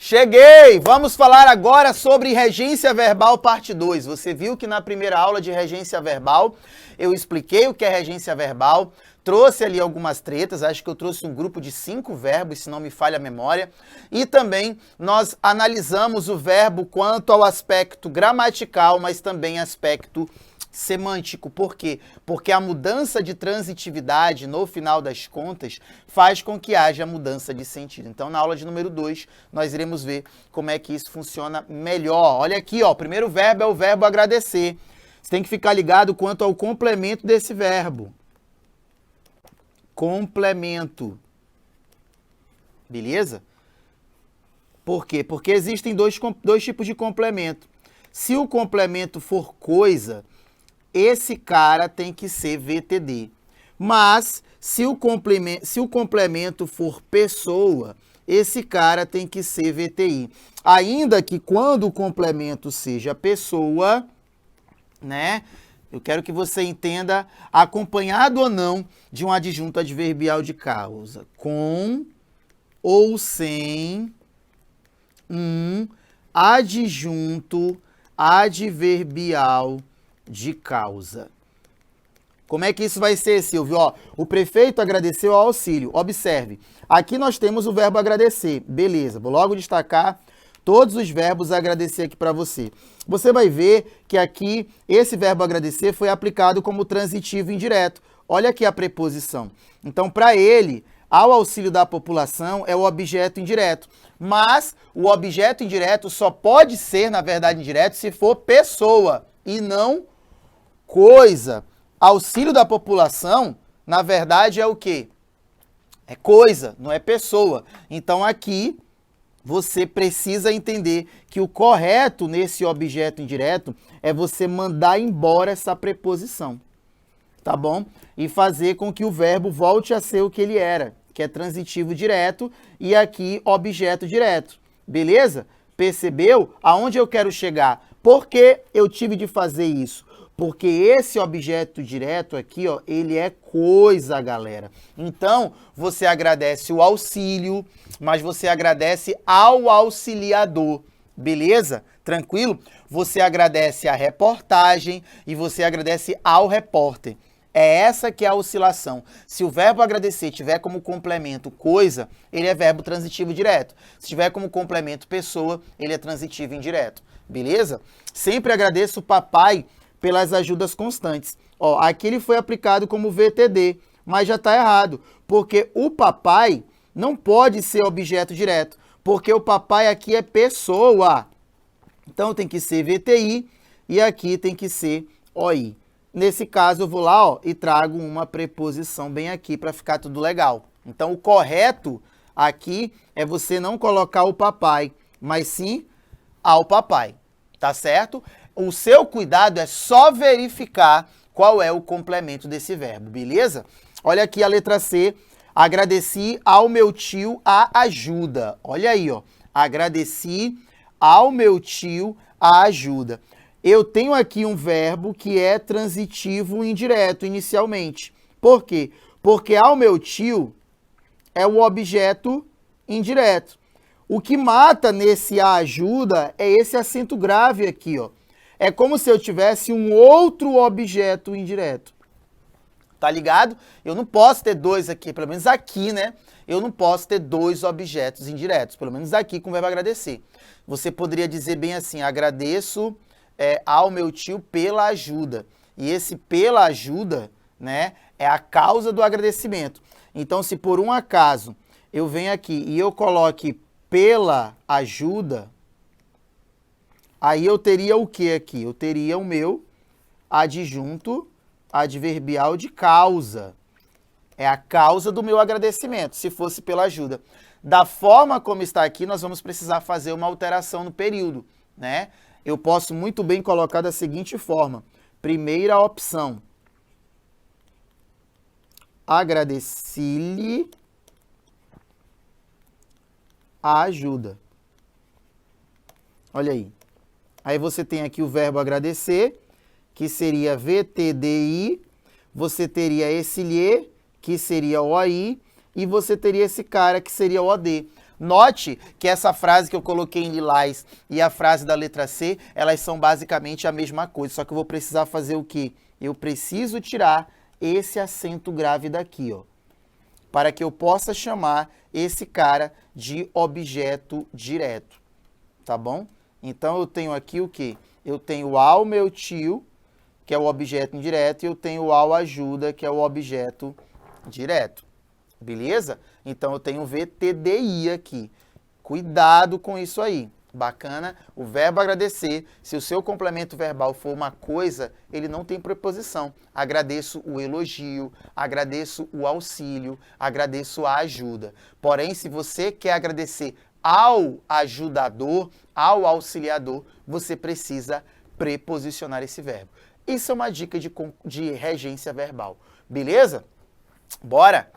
Cheguei! Vamos falar agora sobre regência verbal parte 2. Você viu que na primeira aula de regência verbal eu expliquei o que é regência verbal, trouxe ali algumas tretas, acho que eu trouxe um grupo de 5 verbos, se não me falha a memória, e também nós analisamos o verbo quanto ao aspecto gramatical, mas também aspecto semântico. Por quê? Porque a mudança de transitividade, no final das contas, faz com que haja mudança de sentido. Então, na aula de número 2, nós iremos ver como é que isso funciona melhor. Olha aqui, ó, o primeiro verbo é o verbo agradecer. Você tem que ficar ligado quanto ao complemento desse verbo. Complemento. Beleza? Por quê? Porque existem dois tipos de complemento. Se o complemento for coisa, esse cara tem que ser VTD. Mas, se o complemento for pessoa, esse cara tem que ser VTI. Ainda que quando o complemento seja pessoa, né? Eu quero que você entenda, acompanhado ou não de um adjunto adverbial de causa, com ou sem um adjunto adverbial de causa. Como é que isso vai ser, Silvio? Ó, o prefeito agradeceu ao auxílio. Observe, aqui nós temos o verbo agradecer. Beleza, vou logo destacar todos os verbos agradecer aqui para você. Você vai ver que aqui esse verbo agradecer foi aplicado como transitivo indireto. Olha aqui a preposição. Então, para ele, ao auxílio da população é o objeto indireto. Mas o objeto indireto só pode ser, na verdade, indireto se for pessoa e não coisa. Auxílio da população, na verdade, é o quê? É coisa, não é pessoa. Então, aqui você precisa entender que o correto nesse objeto indireto é você mandar embora essa preposição, tá bom? E fazer com que o verbo volte a ser o que ele era, que é transitivo direto e aqui objeto direto, beleza? Percebeu aonde eu quero chegar? Por que eu tive de fazer isso? Porque esse objeto direto aqui, ó, ele é coisa, galera. Então, você agradece o auxílio, mas você agradece ao auxiliador, beleza? Tranquilo? Você agradece a reportagem e você agradece ao repórter. É essa que é a oscilação. Se o verbo agradecer tiver como complemento coisa, ele é verbo transitivo direto. Se tiver como complemento pessoa, ele é transitivo indireto. Beleza? Sempre agradeço o papai pelas ajudas constantes. Ó, aqui ele foi aplicado como VTD, mas já está errado, porque o papai não pode ser objeto direto, porque o papai aqui é pessoa. Então tem que ser VTI e aqui tem que ser OI. Nesse caso eu vou lá, ó, e trago uma preposição bem aqui para ficar tudo legal. Então o correto aqui é você não colocar o papai, mas sim ao papai, tá certo? O seu cuidado é só verificar qual é o complemento desse verbo, beleza? Olha aqui a letra C. Agradeci ao meu tio a ajuda. Olha aí, ó. Agradeci ao meu tio a ajuda. Eu tenho aqui um verbo que é transitivo indireto inicialmente. Por quê? Porque ao meu tio é o objeto indireto. O que mata nesse a ajuda é esse acento grave aqui, ó. É como se eu tivesse um outro objeto indireto. Tá ligado? Eu não posso ter dois aqui, pelo menos aqui, né? Eu não posso ter dois objetos indiretos, pelo menos aqui com o verbo agradecer. Você poderia dizer bem assim, agradeço ao meu tio pela ajuda. E esse pela ajuda, né, é a causa do agradecimento. Então, se por um acaso eu venho aqui e eu coloque pela ajuda, aí eu teria o que aqui? Eu teria o meu adjunto adverbial de causa. É a causa do meu agradecimento, se fosse pela ajuda. Da forma como está aqui, nós vamos precisar fazer uma alteração no período, né? Eu posso muito bem colocar da seguinte forma. Primeira opção. Agradeci-lhe a ajuda. Olha aí. Aí você tem aqui o verbo agradecer, que seria VTDI, você teria esse lhe, que seria OI, e você teria esse cara, que seria OD. Note que essa frase que eu coloquei em lilás e a frase da letra C, elas são basicamente a mesma coisa, só que eu vou precisar fazer o quê? Eu preciso tirar esse acento grave daqui, ó, para que eu possa chamar esse cara de objeto direto, tá bom? Então eu tenho aqui o quê? Eu tenho ao meu tio, que é o objeto indireto, e eu tenho ao ajuda, que é o objeto direto. Beleza? Então eu tenho VTDI aqui. Cuidado com isso aí. Bacana? O verbo agradecer, se o seu complemento verbal for uma coisa, ele não tem preposição. Agradeço o elogio, agradeço o auxílio, agradeço a ajuda. Porém, se você quer agradecer ao ajudador, ao auxiliador, você precisa preposicionar esse verbo. Isso é uma dica de regência verbal. Beleza? Bora!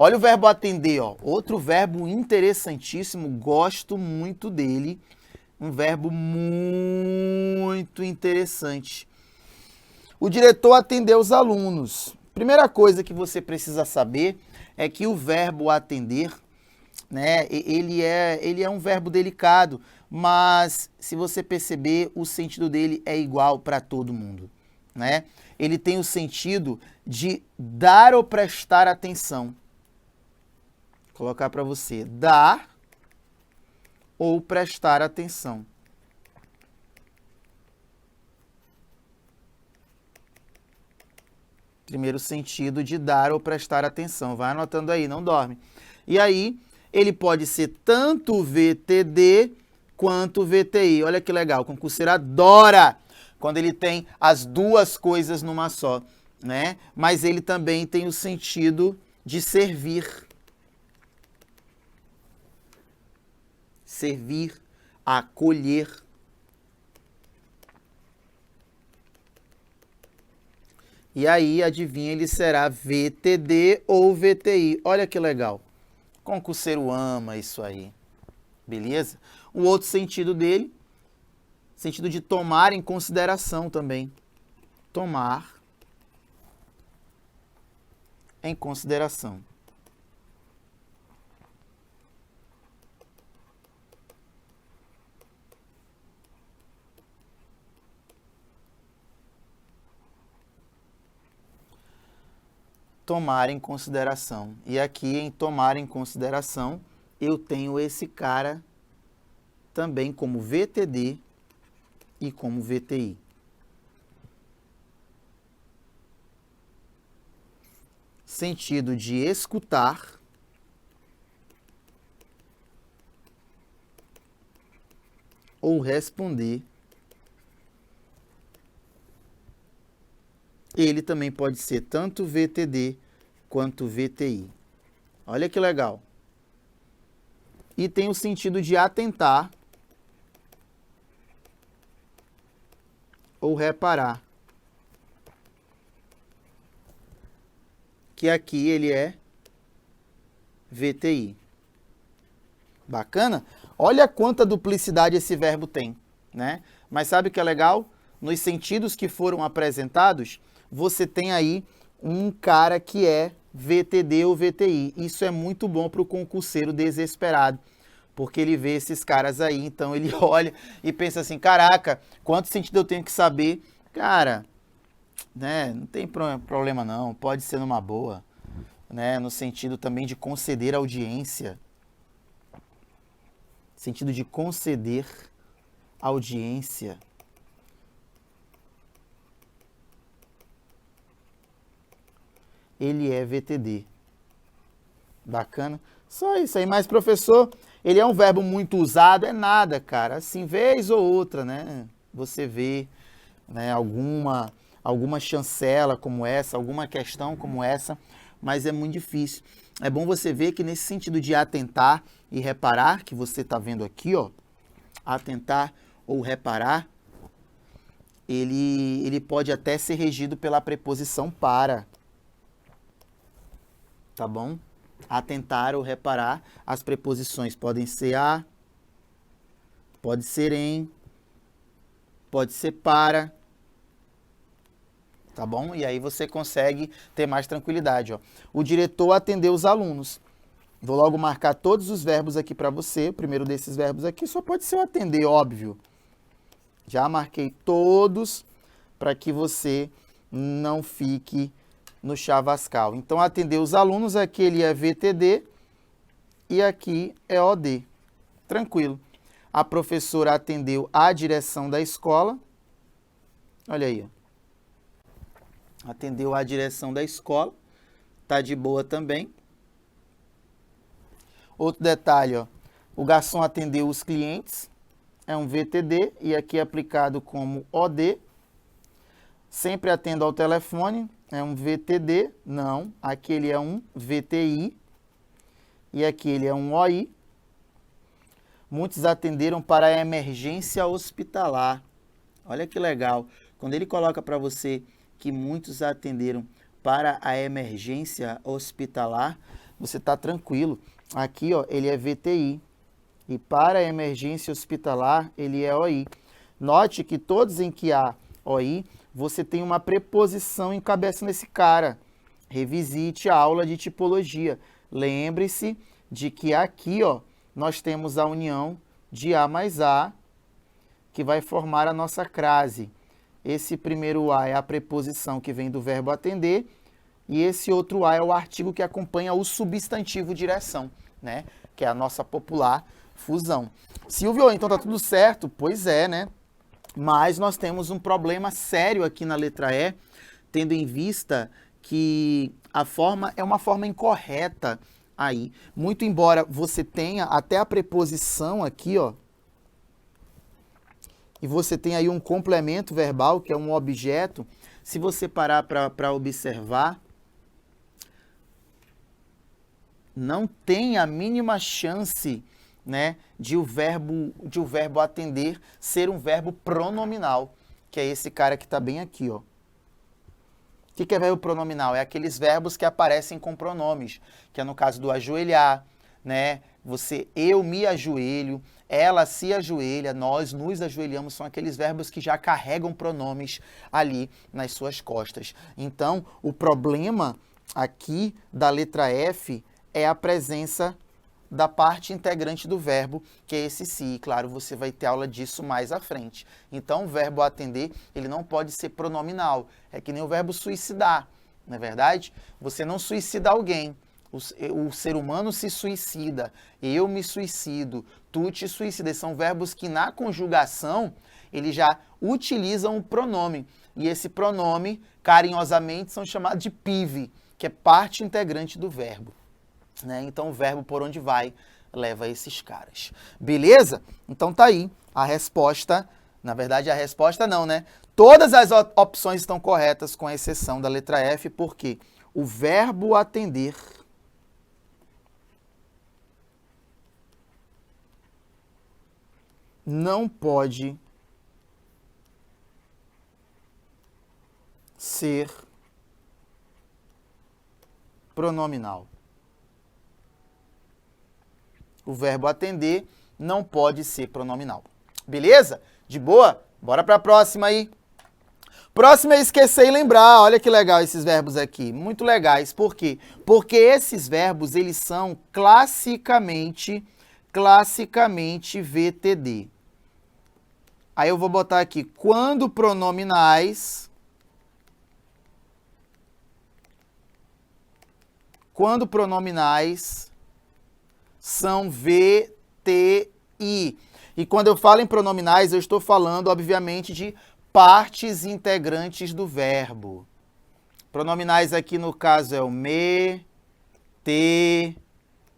Olha o verbo atender, ó. Outro verbo interessantíssimo, gosto muito dele. Um verbo muito interessante. O diretor atendeu os alunos. Primeira coisa que você precisa saber é que o verbo atender, né, ele é um verbo delicado, mas se você perceber, o sentido dele é igual para todo mundo, né? Ele tem o sentido de dar ou prestar atenção. Vou colocar para você, dar ou prestar atenção. Primeiro sentido de dar ou prestar atenção. Vai anotando aí, não dorme. E aí, ele pode ser tanto VTD quanto VTI. Olha que legal, o concurseiro adora quando ele tem as duas coisas numa só, né? Mas ele também tem o sentido de servir. Servir, acolher. E aí, adivinha, ele será VTD ou VTI. Olha que legal. O concurseiro ama isso aí. Beleza? O outro sentido dele, sentido de tomar em consideração também. Tomar em consideração. Tomar em consideração. E aqui em tomar em consideração, eu tenho esse cara também como VTD e como VTI. Sentido de escutar ou responder. Ele também pode ser tanto VTD quanto VTI. Olha que legal. E tem o sentido de atentar ou reparar. Que aqui ele é VTI. Bacana? Olha quanta duplicidade esse verbo tem, né? Mas sabe o que é legal? Nos sentidos que foram apresentados, você tem aí um cara que é VTD ou VTI. Isso é muito bom para o concurseiro desesperado, porque ele vê esses caras aí, então ele olha e pensa assim, caraca, quanto sentido eu tenho que saber? Cara, né, não tem problema não, pode ser numa boa, né, no sentido também de conceder audiência. Sentido de conceder audiência. Ele é VTD. Bacana? Só isso aí. Mas, professor, ele é um verbo muito usado? É nada, cara. Assim, vez ou outra, né? Você vê, né, alguma chancela como essa, alguma questão como essa, mas é muito difícil. É bom você ver que nesse sentido de atentar e reparar, que você está vendo aqui, ó, atentar ou reparar, ele pode até ser regido pela preposição para. Tá bom? Atentar ou reparar, as preposições podem ser a, pode ser em, pode ser para, tá bom? E aí você consegue ter mais tranquilidade, ó. O diretor atendeu os alunos. Vou logo marcar todos os verbos aqui para você. O primeiro desses verbos aqui só pode ser o atender, óbvio. Já marquei todos para que você não fique no chavascal. Então, atender os alunos, aqui ele é VTD e aqui é OD. Tranquilo. A professora atendeu a direção da escola. Olha aí, ó. Atendeu a direção da escola. Tá de boa também. Outro detalhe, ó. O garçom atendeu os clientes. É um VTD e aqui é aplicado como OD. Sempre atendo ao telefone. É um VTD. Não. Aqui ele é um VTI. E aqui ele é um OI. Muitos atenderam para a emergência hospitalar. Olha que legal. Quando ele coloca para você que muitos atenderam para a emergência hospitalar, você está tranquilo. Aqui, ó, ele é VTI. E para a emergência hospitalar, ele é OI. Note que todos em que há OI, você tem uma preposição encabeçando esse cara. Revisite a aula de tipologia. Lembre-se de que aqui, ó, nós temos a união de A mais A, que vai formar a nossa crase. Esse primeiro A é a preposição que vem do verbo atender, e esse outro A é o artigo que acompanha o substantivo direção, né? Que é a nossa popular fusão. Silvio, então tá tudo certo? Pois é, né? Mas nós temos um problema sério aqui na letra E, tendo em vista que a forma é uma forma incorreta aí. Muito embora você tenha até a preposição aqui, ó, e você tem aí um complemento verbal, que é um objeto, se você parar para observar, não tem a mínima chance, né, de o verbo atender ser um verbo pronominal, que é esse cara que está bem aqui, ó. O que é verbo pronominal? É aqueles verbos que aparecem com pronomes, que é no caso do ajoelhar, né? Eu me ajoelho, ela se ajoelha, nós nos ajoelhamos, são aqueles verbos que já carregam pronomes ali nas suas costas. Então, o problema aqui da letra F é a presença da parte integrante do verbo, que é esse se. E, claro, você vai ter aula disso mais à frente. Então, o verbo atender, ele não pode ser pronominal. É que nem o verbo suicidar, não é verdade? Você não suicida alguém. O ser humano se suicida, eu me suicido, tu te suicidas. São verbos que na conjugação, eles já utilizam o pronome. E esse pronome, carinhosamente, são chamados de PIV, que é parte integrante do verbo. Né? Então, o verbo por onde vai leva esses caras. Beleza? Então, tá aí a resposta. Na verdade, a resposta não, né? Todas as opções estão corretas, com exceção da letra F, porque o verbo atender não pode ser pronominal. O verbo atender não pode ser pronominal. Beleza? De boa? Bora para a próxima aí. Próxima é esquecer e lembrar. Olha que legal esses verbos aqui. Muito legais. Por quê? Porque esses verbos, eles são classicamente VTD. Aí eu vou botar aqui, quando pronominais são VTI. E quando eu falo em pronominais, eu estou falando, obviamente, de partes integrantes do verbo. Pronominais aqui, no caso, é o me, te,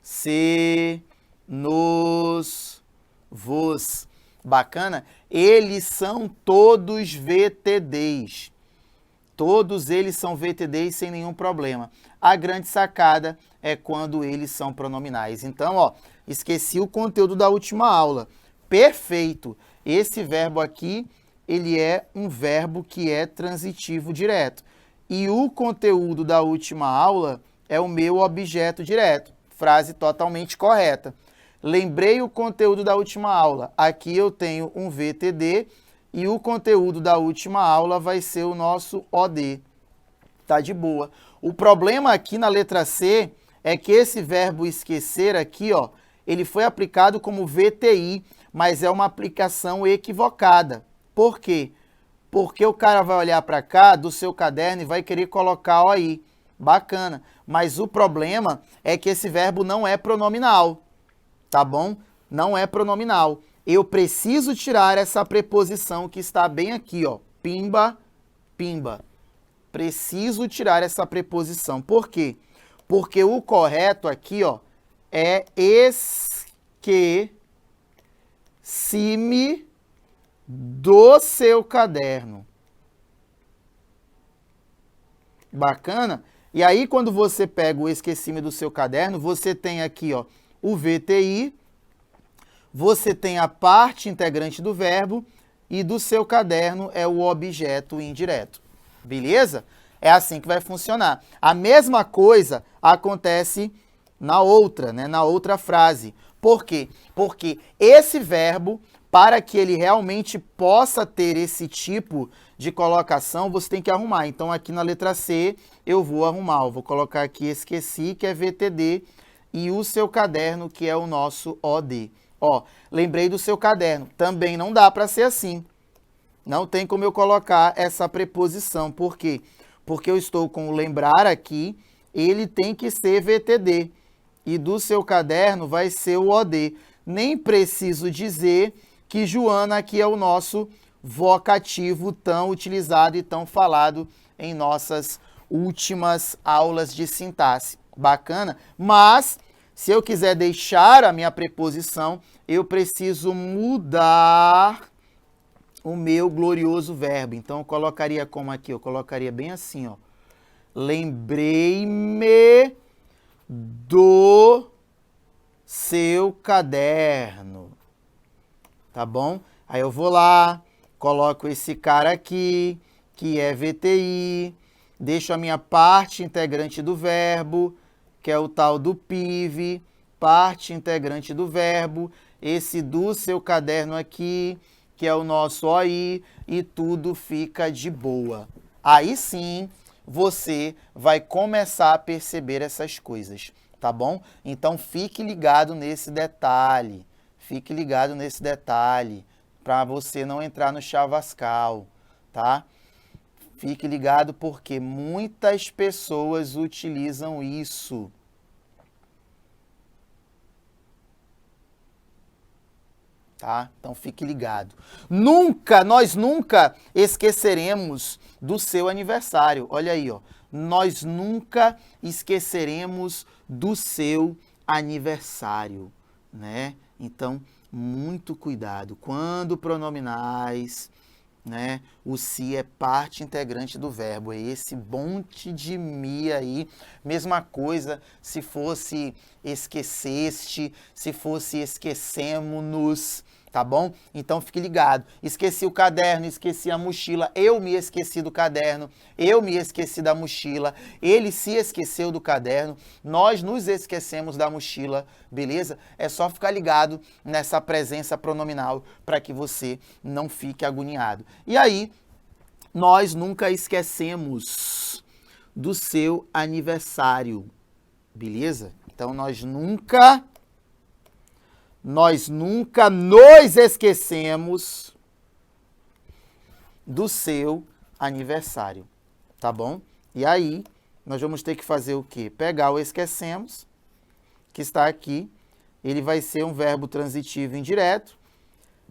se, nos, vos. Bacana? Eles são todos VTDs. Todos eles são VTDs sem nenhum problema. A grande sacada é quando eles são pronominais. Então, ó, esqueci o conteúdo da última aula. Perfeito. Esse verbo aqui, ele é um verbo que é transitivo direto. E o conteúdo da última aula é o meu objeto direto. Frase totalmente correta. Lembrei o conteúdo da última aula. Aqui eu tenho um VTD e o conteúdo da última aula vai ser o nosso OD. Tá de boa. O problema aqui na letra C é que esse verbo esquecer aqui, ó, ele foi aplicado como VTI, mas é uma aplicação equivocada. Por quê? Porque o cara vai olhar para cá do seu caderno e vai querer colocar OI. Bacana. Mas o problema é que esse verbo não é pronominal, tá bom? Não é pronominal. Eu preciso tirar essa preposição que está bem aqui, ó. Pimba, pimba. Preciso tirar essa preposição. Por quê? Porque o correto aqui, ó, é esqueci-me do seu caderno. Bacana? E aí, quando você pega o esqueci-me do seu caderno, você tem aqui, ó, o VTI, você tem a parte integrante do verbo e do seu caderno é o objeto indireto. Beleza? É assim que vai funcionar. A mesma coisa acontece na outra, né? Na outra frase. Por quê? Porque esse verbo, para que ele realmente possa ter esse tipo de colocação, você tem que arrumar. Então, aqui na letra C, eu vou arrumar. Eu vou colocar aqui esqueci, que é VTD, e o seu caderno, que é o nosso OD. Ó, lembrei do seu caderno. Também não dá para ser assim. Não tem como eu colocar essa preposição. Por quê? Porque eu estou com o lembrar aqui, ele tem que ser VTD. E do seu caderno vai ser o OD. Nem preciso dizer que Joana aqui é o nosso vocativo tão utilizado e tão falado em nossas últimas aulas de sintaxe. Bacana? Mas, se eu quiser deixar a minha preposição, eu preciso mudar o meu glorioso verbo. Então, eu colocaria como aqui? Eu colocaria bem assim, ó. Lembrei-me do seu caderno. Tá bom? Aí eu vou lá, coloco esse cara aqui, que é VTI, deixo a minha parte integrante do verbo, que é o tal do PIV, parte integrante do verbo, esse do seu caderno aqui, que é o nosso OI, e tudo fica de boa. Aí sim, você vai começar a perceber essas coisas, tá bom? Então, fique ligado nesse detalhe. Fique ligado nesse detalhe, para você não entrar no chavascal, tá? Fique ligado porque muitas pessoas utilizam isso. Tá? Então fique ligado. Nós nunca esqueceremos do seu aniversário. Olha aí, ó. Nós nunca esqueceremos do seu aniversário, né? Então, muito cuidado. Quando pronominais, né? O se é parte integrante do verbo. É esse monte de me aí. Mesma coisa se fosse esqueceste, se fosse esquecemos-nos, tá bom? Então fique ligado. Esqueci o caderno, esqueci a mochila, eu me esqueci do caderno, eu me esqueci da mochila, ele se esqueceu do caderno, nós nos esquecemos da mochila, beleza? É só ficar ligado nessa presença pronominal para que você não fique agoniado. E aí, nós nunca esquecemos do seu aniversário, beleza? Então, nós nunca nos esquecemos do seu aniversário, tá bom? E aí, nós vamos ter que fazer o quê? Pegar o esquecemos, que está aqui, ele vai ser um verbo transitivo indireto,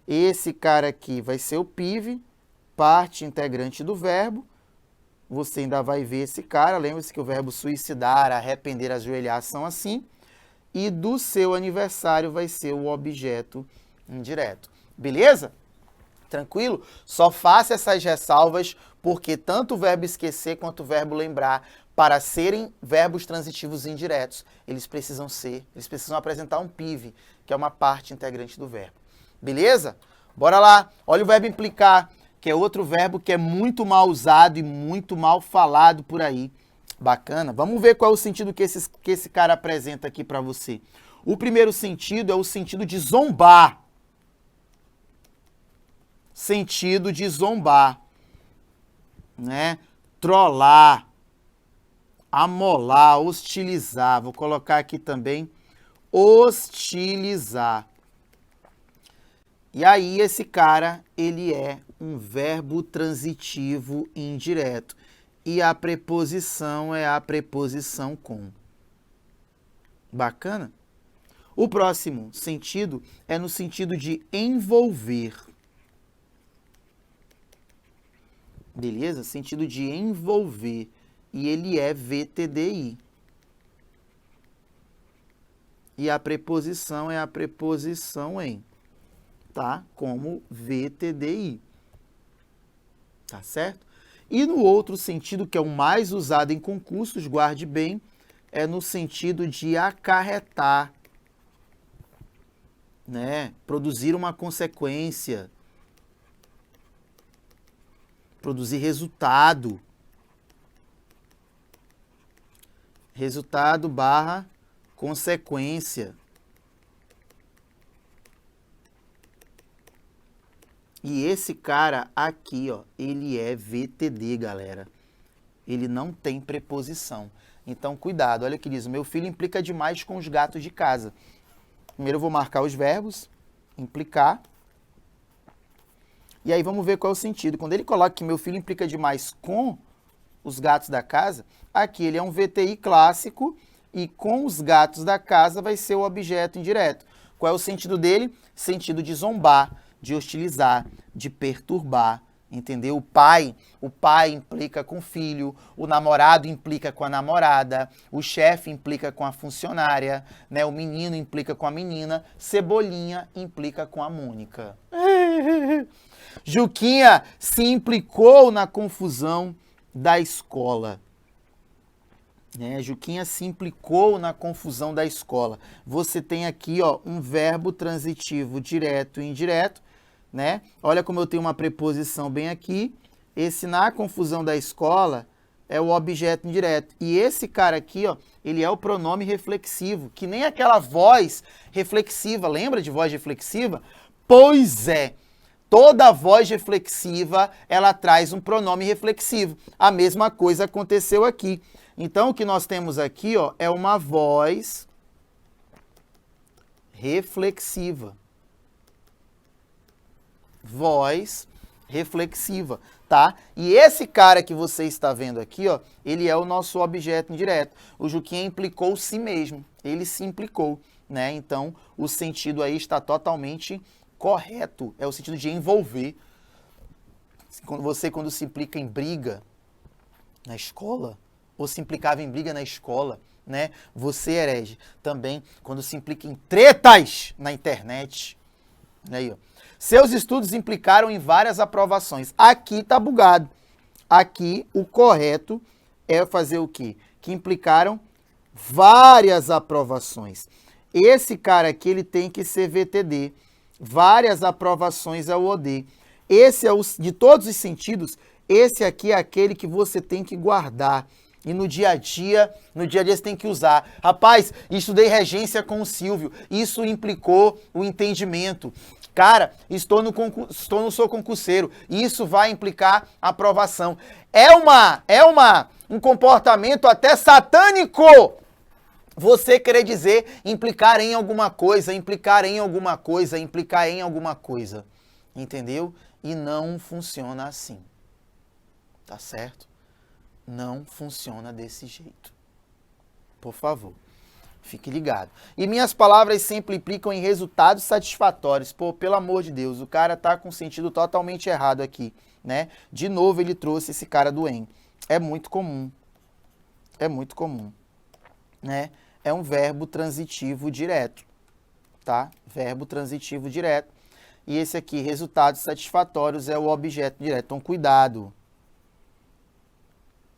esse cara aqui vai ser o PIV, parte integrante do verbo, você ainda vai ver esse cara, lembre-se que o verbo suicidar, arrepender, ajoelhar são assim, e do seu aniversário vai ser o objeto indireto. Beleza? Tranquilo? Só faça essas ressalvas, porque tanto o verbo esquecer quanto o verbo lembrar, para serem verbos transitivos indiretos, eles precisam apresentar um PIV, que é uma parte integrante do verbo. Beleza? Bora lá. Olha o verbo implicar, que é outro verbo que é muito mal usado e muito mal falado por aí. Bacana. Vamos ver qual é o sentido que esse cara apresenta aqui para você. O primeiro sentido é o sentido de zombar. Sentido de zombar, né? Trollar. amolar, hostilizar. Vou colocar aqui também hostilizar. E aí esse cara, ele é um verbo transitivo indireto. E a preposição é a preposição com. Bacana? O próximo sentido é no sentido de envolver. Beleza? Sentido de envolver. E ele é VTDI. E a preposição é a preposição em. Tá? Como VTDI. Tá certo? E no outro sentido, que é o mais usado em concursos, guarde bem, é no sentido de acarretar, né? Produzir uma consequência, produzir resultado. Resultado barra consequência. E esse cara aqui, ó, ele é VTD, galera. Ele não tem preposição. Então, cuidado. Olha que diz, meu filho implica demais com os gatos de casa. Primeiro eu vou marcar os verbos, implicar. E aí vamos ver qual é o sentido. Quando ele coloca que meu filho implica demais com os gatos da casa, aqui ele é um VTI clássico e com os gatos da casa vai ser o objeto indireto. Qual é o sentido dele? Sentido de zombar, de hostilizar, de perturbar, entendeu? O pai implica com o filho, o namorado implica com a namorada, o chefe implica com a funcionária, né? O menino implica com a menina, Cebolinha implica com a Mônica. Juquinha se implicou na confusão da escola. Né? Juquinha se implicou na confusão da escola. Você tem aqui, ó, um verbo transitivo direto e indireto, né? Olha como eu tenho uma preposição bem aqui. Esse na confusão da escola é o objeto indireto. E esse cara aqui, ó, ele é o pronome reflexivo, que nem aquela voz reflexiva. Lembra de voz reflexiva? Pois é. Toda voz reflexiva, ela traz um pronome reflexivo. A mesma coisa aconteceu aqui. Então, o que nós temos aqui, ó, é uma voz reflexiva. Voz reflexiva, tá? E esse cara que você está vendo aqui, ó, ele é o nosso objeto indireto. O Juquinha implicou si mesmo. Ele se implicou, né? Então, o sentido aí está totalmente correto. É o sentido de envolver. Quando se implica em briga na escola, ou se implicava em briga na escola, né? Você, herege, também, quando se implica em tretas na internet. Aí, ó. Seus estudos implicaram em várias aprovações. Aqui tá bugado. Aqui, o correto é fazer o quê? Que implicaram várias aprovações. Esse cara aqui, ele tem que ser VTD. Várias aprovações é o OD. Esse é o, de todos os sentidos, esse aqui é aquele que você tem que guardar. E no dia a dia você tem que usar. Rapaz, estudei regência com o Silvio. Isso implicou o entendimento. Cara, não sou concurseiro. Isso vai implicar aprovação. É um comportamento até satânico. Você querer dizer implicar em alguma coisa, implicar em alguma coisa, implicar em alguma coisa. Entendeu? E não funciona assim. Tá certo? Não funciona desse jeito. Por favor, fique ligado. E minhas palavras sempre implicam em resultados satisfatórios. Pô, pelo amor de Deus, o cara tá com sentido totalmente errado aqui, né? De novo ele trouxe esse cara do em. É muito comum. É muito comum, né? É um verbo transitivo direto, tá? Verbo transitivo direto. E esse aqui, resultados satisfatórios, é o objeto direto. Então, cuidado.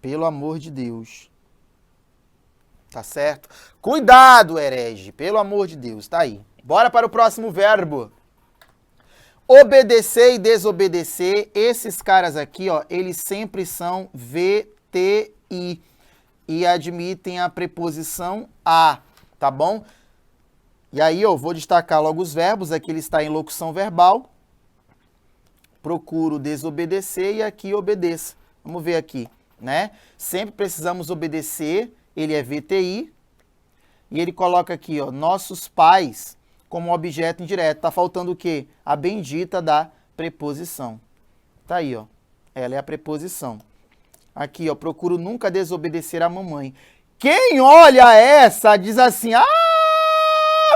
Pelo amor de Deus. Tá certo? Cuidado, herege. Pelo amor de Deus. Tá aí. Bora para o próximo verbo. Obedecer e desobedecer. Esses caras aqui, ó, eles sempre são VTI. E admitem a preposição a, tá bom? E aí eu vou destacar logo os verbos. Aqui ele está em locução verbal. Procuro desobedecer e aqui obedeça. Vamos ver aqui. né? Sempre precisamos obedecer, ele é VTI. E ele coloca aqui, ó, nossos pais como objeto indireto. Tá faltando o quê? A bendita da preposição. Tá aí, ó. Ela é a preposição. Aqui, ó, procuro nunca desobedecer a mamãe. Quem olha essa diz assim,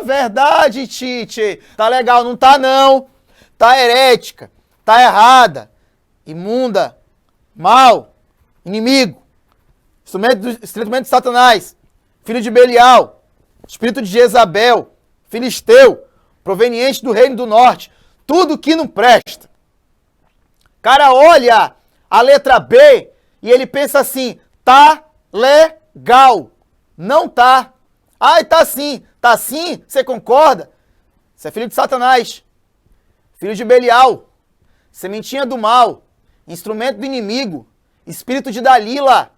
verdade, Tite. Tá legal, não tá não. Tá herética, tá errada, imunda, mal, inimigo, instrumento de Satanás, filho de Belial, espírito de Jezabel, filisteu, proveniente do reino do norte, tudo que não presta. Cara olha a letra B e ele pensa assim, tá legal. Não tá. Ai, tá sim. Tá sim? Você concorda? Você é filho de Satanás, filho de Belial, sementinha do mal, instrumento do inimigo, espírito de Dalila,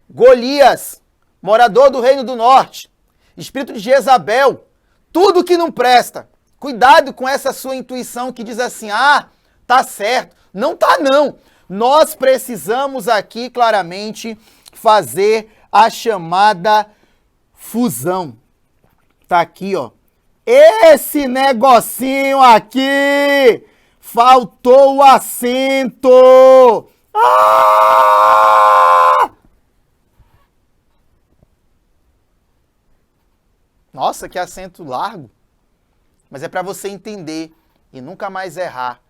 Golias, morador do reino do norte, espírito de Jezabel, tudo que não presta. Cuidado com essa sua intuição que diz assim, tá certo. Não tá não. Nós precisamos aqui claramente fazer a chamada fusão. Tá aqui, ó. Esse negocinho aqui, faltou o acento. Nossa, que acento largo. Mas é para você entender e nunca mais errar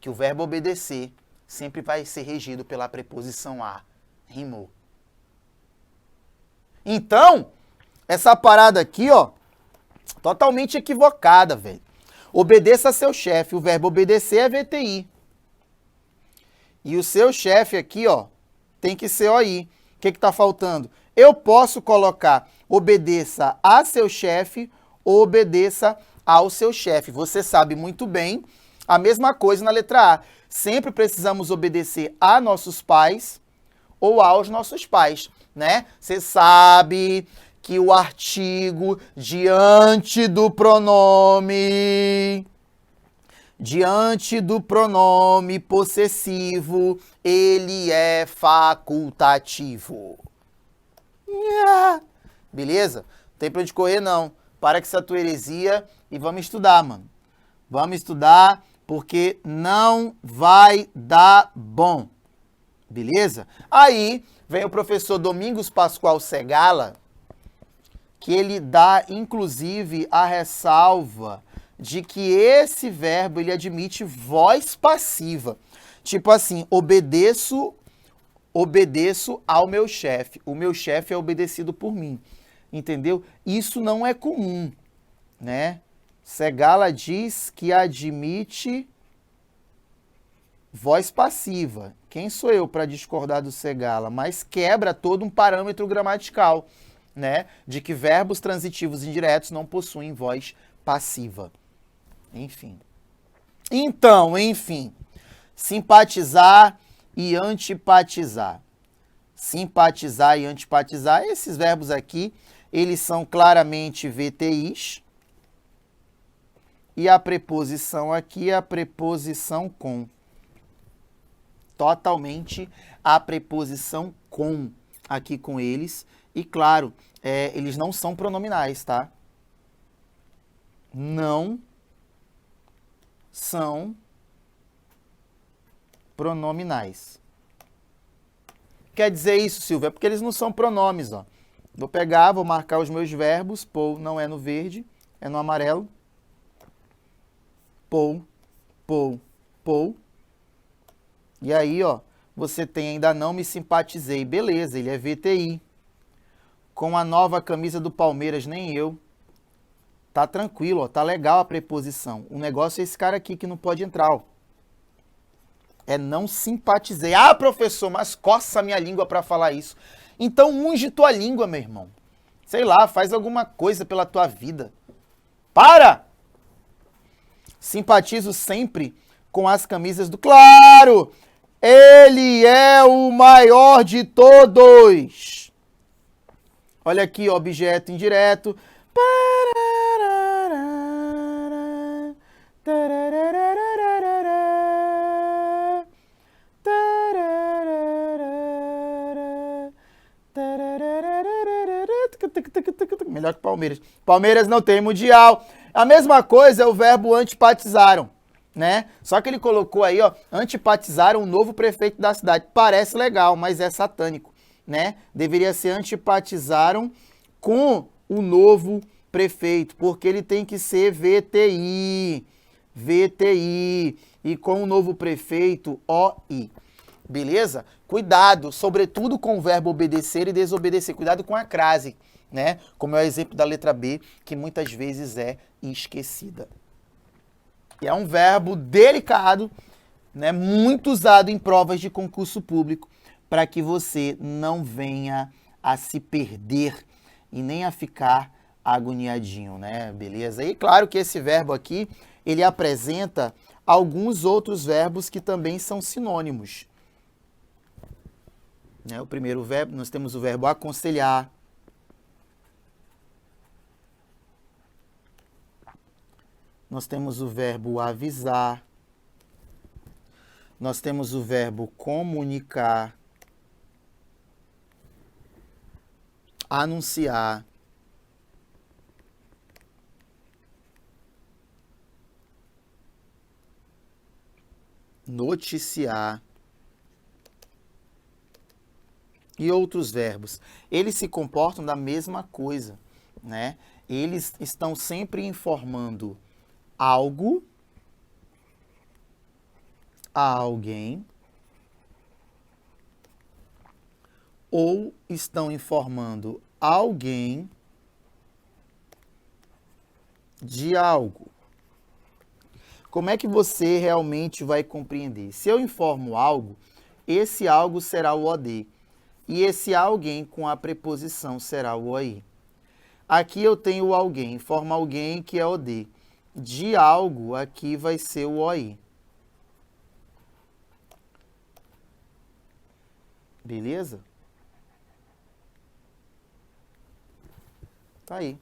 que o verbo obedecer sempre vai ser regido pela preposição a. Rimou. Então, essa parada aqui, ó, totalmente equivocada, velho. Obedeça a seu chefe. O verbo obedecer é VTI. E o seu chefe aqui, ó, tem que ser OI. O que tá faltando? Eu posso colocar obedeça a seu chefe ou obedeça ao seu chefe. Você sabe muito bem a mesma coisa na letra A. Sempre precisamos obedecer a nossos pais ou aos nossos pais, né? Você sabe que o artigo diante do pronome possessivo, ele é facultativo. Beleza? Não tem pra onde correr, não. Para com essa tua heresia e vamos estudar, mano. Vamos estudar porque não vai dar bom. Beleza? Aí vem o professor Domingos Pascoal Segala, que ele dá, inclusive, a ressalva de que esse verbo, ele admite voz passiva. Tipo assim, obedeço ao meu chefe. O meu chefe é obedecido por mim. Entendeu? Isso não é comum, né? Segala diz que admite voz passiva. Quem sou eu para discordar do Segala? Mas quebra todo um parâmetro gramatical, né? De que verbos transitivos indiretos não possuem voz passiva. Enfim. Então, enfim. Simpatizar e antipatizar. Simpatizar e antipatizar. Esses verbos aqui, eles são claramente VTIs. E a preposição aqui é a preposição com. Totalmente a preposição com aqui com eles. E claro, eles não são pronominais, tá? Não são pronominais. Quer dizer isso, Silvia? É porque eles não são pronomes, ó. Vou pegar, vou marcar os meus verbos. Pou não é no verde, é no amarelo. Pou, pou, pou. E aí, ó, você tem ainda não me simpatizei. Beleza, ele é VTI. Com a nova camisa do Palmeiras, nem eu. Tá tranquilo, ó, tá legal a preposição. O negócio é esse cara aqui que não pode entrar, ó. É não simpatizei. Ah, professor, mas coça a minha língua para falar isso. Então unge tua língua, meu irmão. Sei lá, faz alguma coisa pela tua vida. Para! Simpatizo sempre com as camisas do... Claro! Ele é o maior de todos. Olha aqui, objeto indireto. Melhor que Palmeiras. Palmeiras não tem mundial. A mesma coisa é o verbo antipatizaram, né? Só que ele colocou aí, ó, antipatizaram o novo prefeito da cidade. Parece legal, mas é satânico, né? Deveria ser antipatizaram com o novo prefeito, porque ele tem que ser VTI, e com o novo prefeito, OI. Beleza? Cuidado, sobretudo com o verbo obedecer e desobedecer. Cuidado com a crase, né? Como é o exemplo da letra B, que muitas vezes é esquecida. E é um verbo delicado, né? Muito usado em provas de concurso público, para que você não venha a se perder e nem a ficar agoniadinho, né? Beleza? E claro que esse verbo aqui, ele apresenta alguns outros verbos que também são sinônimos. O primeiro verbo, nós temos o verbo aconselhar. Nós temos o verbo avisar. Nós temos o verbo comunicar. Anunciar. Noticiar. E outros verbos. Eles se comportam da mesma coisa, né? Eles estão sempre informando algo a alguém ou estão informando alguém de algo. Como é que você realmente vai compreender? Se eu informo algo, esse algo será o OD. E esse alguém com a preposição será o OI. Aqui eu tenho o alguém, informa alguém que é OD. De algo, aqui vai ser o OI. Beleza? Tá aí.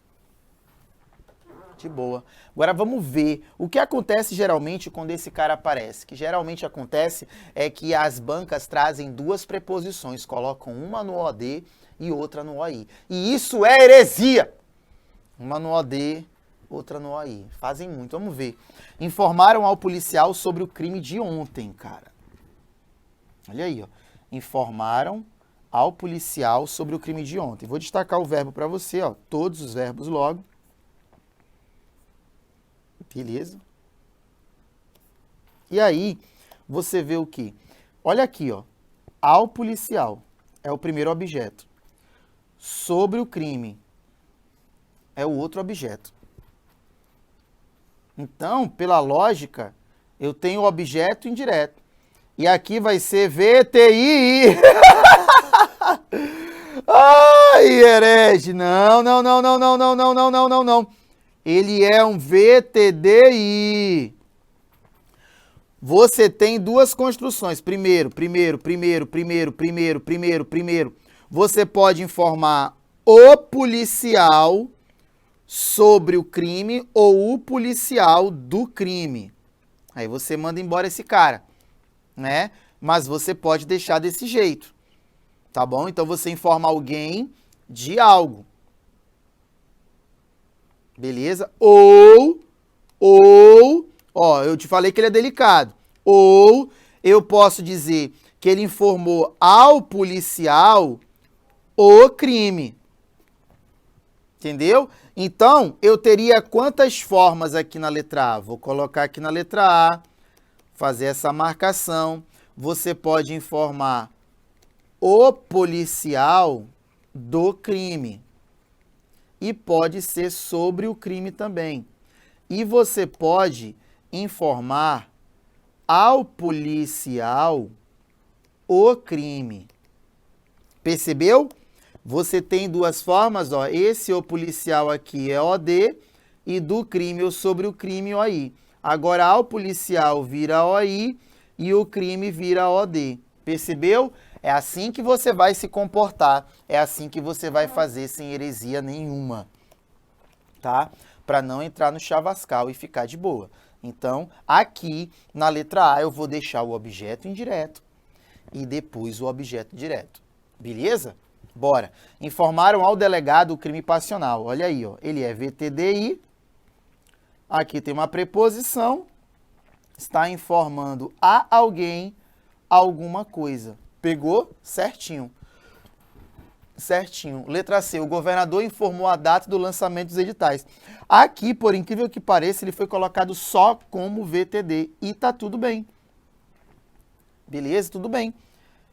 De boa. Agora vamos ver o que acontece geralmente quando esse cara aparece. O que geralmente acontece é que as bancas trazem duas preposições, colocam uma no OD e outra no OI. E isso é heresia! Uma no OD, outra no OI. Fazem muito. Vamos ver. Informaram ao policial sobre o crime de ontem, cara. Olha aí, ó. Informaram ao policial sobre o crime de ontem. Vou destacar o verbo para você, ó. Todos os verbos logo. Beleza? E aí, você vê o quê? Olha aqui, ó. Ao policial é o primeiro objeto. Sobre o crime é o outro objeto. Então, pela lógica, eu tenho o objeto indireto. E aqui vai ser VTI. Ai, herege. Não. Ele é um VTDI. Você tem duas construções. Primeiro. Você pode informar o policial sobre o crime ou o policial do crime. Aí você manda embora esse cara, né? Mas você pode deixar desse jeito, tá bom? Então você informa alguém de algo. Beleza? Ou, ó, eu te falei que ele é delicado. Ou eu posso dizer que ele informou ao policial o crime. Entendeu? Então, eu teria quantas formas aqui na letra A? Vou colocar aqui na letra A, fazer essa marcação. Você pode informar o policial do crime. E pode ser sobre o crime também. E você pode informar ao policial o crime. Percebeu? Você tem duas formas, ó. Esse o policial aqui é OD e do crime ou sobre o crime OI. Agora, ao policial vira OI e o crime vira OD. Percebeu? É assim que você vai se comportar, é assim que você vai fazer sem heresia nenhuma, tá? Para não entrar no chavascal e ficar de boa. Então, aqui na letra A eu vou deixar o objeto indireto e depois o objeto direto. Beleza? Bora. Informaram ao delegado o crime passional. Olha aí, ó. Ele é VTDI. Aqui tem uma preposição. Está informando a alguém alguma coisa. Pegou? Certinho. Certinho. Letra C. O governador informou a data do lançamento dos editais. Aqui, por incrível que pareça, ele foi colocado só como VTD. E tá tudo bem. Beleza? Tudo bem.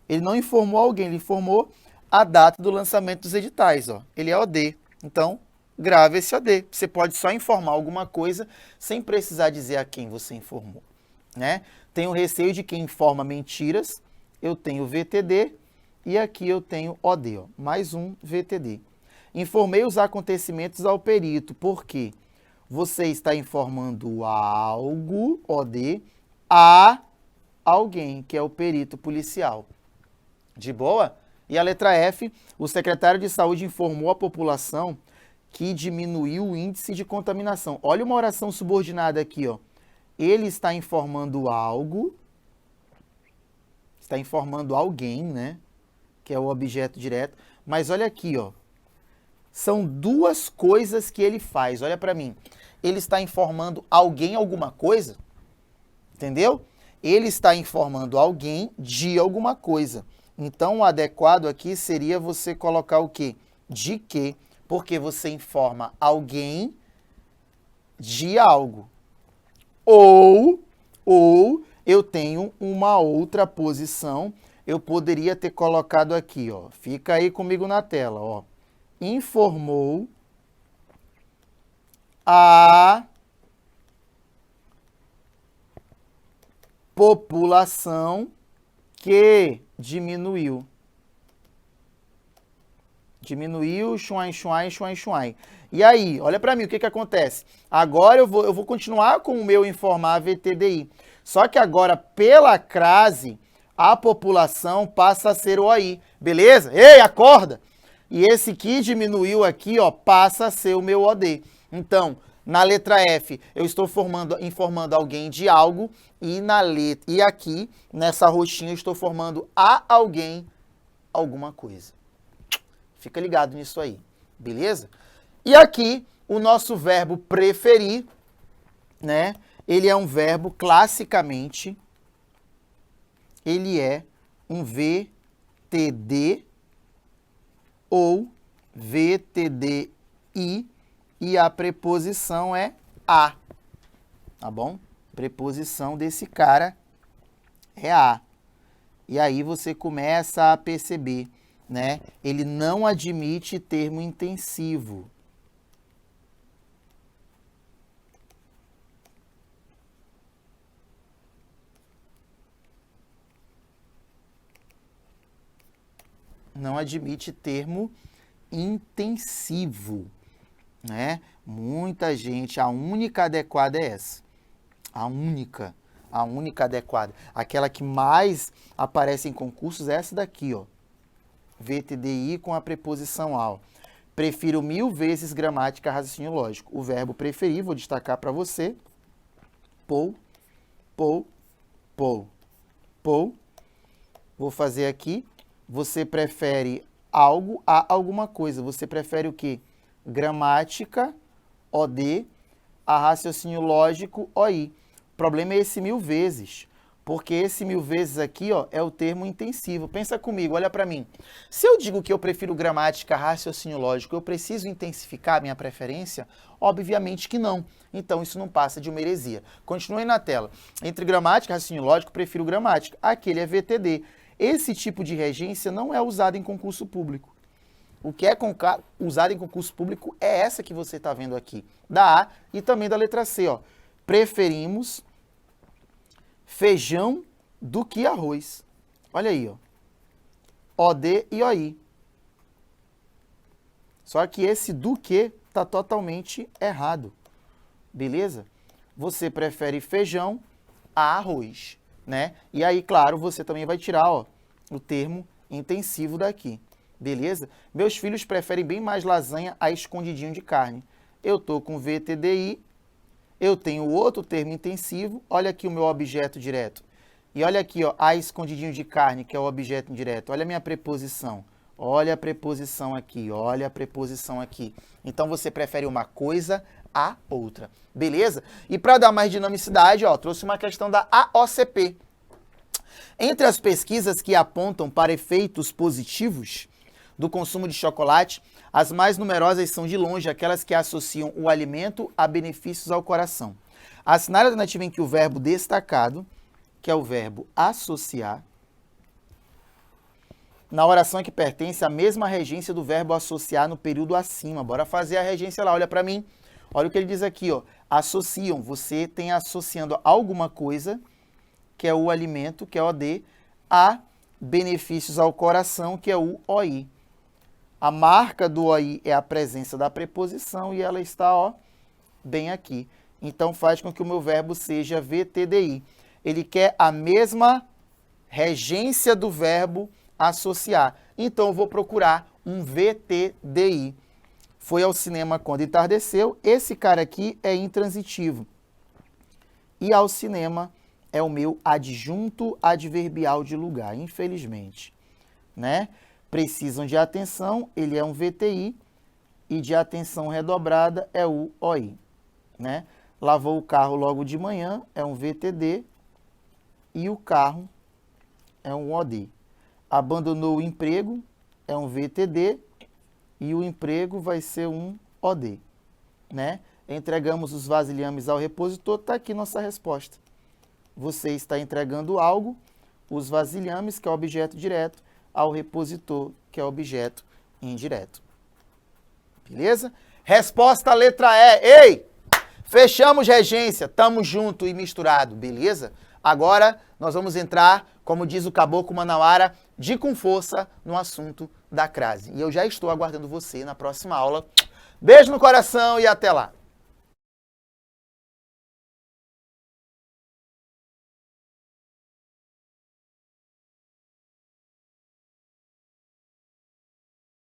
Ele não informou alguém, ele informou a data do lançamento dos editais. Ó. Ele é OD. Então, grave esse OD. Você pode só informar alguma coisa sem precisar dizer a quem você informou. Né? Tenho receio de quem informa mentiras. Eu tenho VTD. E aqui eu tenho OD, ó, mais um VTD. Informei os acontecimentos ao perito, porque você está informando algo, OD, a alguém, que é o perito policial. De boa? E a letra F, o secretário de saúde informou a população que diminuiu o índice de contaminação. Olha uma oração subordinada aqui, ó. Ele está informando algo, está informando alguém, né? Que é o objeto direto. Mas olha aqui, ó. São duas coisas que ele faz. Olha para mim. Ele está informando alguém alguma coisa. Entendeu? Ele está informando alguém de alguma coisa. Então, o adequado aqui seria você colocar o quê? De quê? Porque você informa alguém de algo. Ou eu tenho uma outra posição. Eu poderia ter colocado aqui, ó. Fica aí comigo na tela, ó. Informou a população que diminuiu. Diminuiu, chuai. E aí, olha para mim, o que que acontece? Agora eu vou continuar com o meu informar VTDI. Só que agora, pela crase, a população passa a ser o OI, beleza? Ei, acorda! E esse que diminuiu aqui, ó, passa a ser o meu OD. Então, na letra F, eu estou informando alguém de algo, e aqui, nessa roxinha, eu estou formando a alguém alguma coisa. Fica ligado nisso aí, beleza? E aqui, o nosso verbo preferir, né? Ele é um verbo, classicamente, ele é um VTD ou VTDI e a preposição é a, tá bom? Preposição desse cara é a. E aí você começa a perceber, né? Ele não admite termo intensivo. Não admite termo intensivo, né? Muita gente, a única adequada é essa. A única adequada. Aquela que mais aparece em concursos é essa daqui, ó. VTDI com a preposição ao. Prefiro 1000 vezes gramática, raciocínio lógico. O verbo preferir, vou destacar para você. Pou. Vou fazer aqui. Você prefere algo a alguma coisa. Você prefere o quê? Gramática, OD, a raciocínio lógico, OI. O problema é esse 1000 vezes, porque esse 1000 vezes aqui, ó, é o termo intensivo. Pensa comigo, olha para mim. Se eu digo que eu prefiro gramática, raciocínio lógico, eu preciso intensificar a minha preferência? Obviamente que não. Então, isso não passa de uma heresia. Continue na tela. Entre gramática e raciocínio lógico, prefiro gramática. Aquele é VTD. Esse tipo de regência não é usado em concurso público. O que é usado em concurso público é essa que você está vendo aqui, da A e também da letra C. Ó. Preferimos feijão do que arroz. Olha aí, ó. OD e OI. Só que esse do que está totalmente errado. Beleza? Você prefere feijão a arroz, né? E aí, claro, você também vai tirar, ó, o termo intensivo daqui. Beleza? Meus filhos preferem bem mais lasanha a escondidinho de carne. Eu tô com VTDI, eu tenho outro termo intensivo, olha aqui o meu objeto direto. E olha aqui, ó, a escondidinho de carne, que é o objeto indireto. Olha a minha preposição. olha a preposição aqui, olha a preposição aqui. Então, você prefere uma coisa a outra, beleza? E para dar mais dinamicidade, ó, trouxe uma questão da AOCP. Entre as pesquisas que apontam para efeitos positivos do consumo de chocolate, as mais numerosas são de longe aquelas que associam o alimento a benefícios ao coração. Assinale a alternativa em que o verbo destacado, que é o verbo associar, na oração que pertence à mesma regência do verbo associar no período acima. Bora fazer a regência lá, olha para mim. Olha o que ele diz aqui, ó. Associam, você tem associando alguma coisa, que é o alimento, que é OD, a benefícios ao coração, que é o OI. A marca do OI é a presença da preposição e ela está, ó, bem aqui. Então, faz com que o meu verbo seja VTDI. Ele quer a mesma regência do verbo associar. Então, eu vou procurar um VTDI. Foi ao cinema quando entardeceu. Esse cara aqui é intransitivo. E ao cinema é o meu adjunto adverbial de lugar, infelizmente. Né? Precisam de atenção, ele é um VTI. E de atenção redobrada é o OI. Né? Lavou o carro logo de manhã, é um VTD. E o carro é um OD. Abandonou o emprego, é um VTD. E o emprego vai ser um OD, né? Entregamos os vasilhames ao repositor, está aqui nossa resposta. Você está entregando algo, os vasilhames, que é objeto direto, ao repositor, que é objeto indireto. Beleza? Resposta letra E. Ei! Fechamos regência, tamo junto e misturado, beleza? Agora nós vamos entrar, como diz o Caboclo Manauara, de com força no assunto da crase. E eu já estou aguardando você na próxima aula. Beijo no coração e até lá!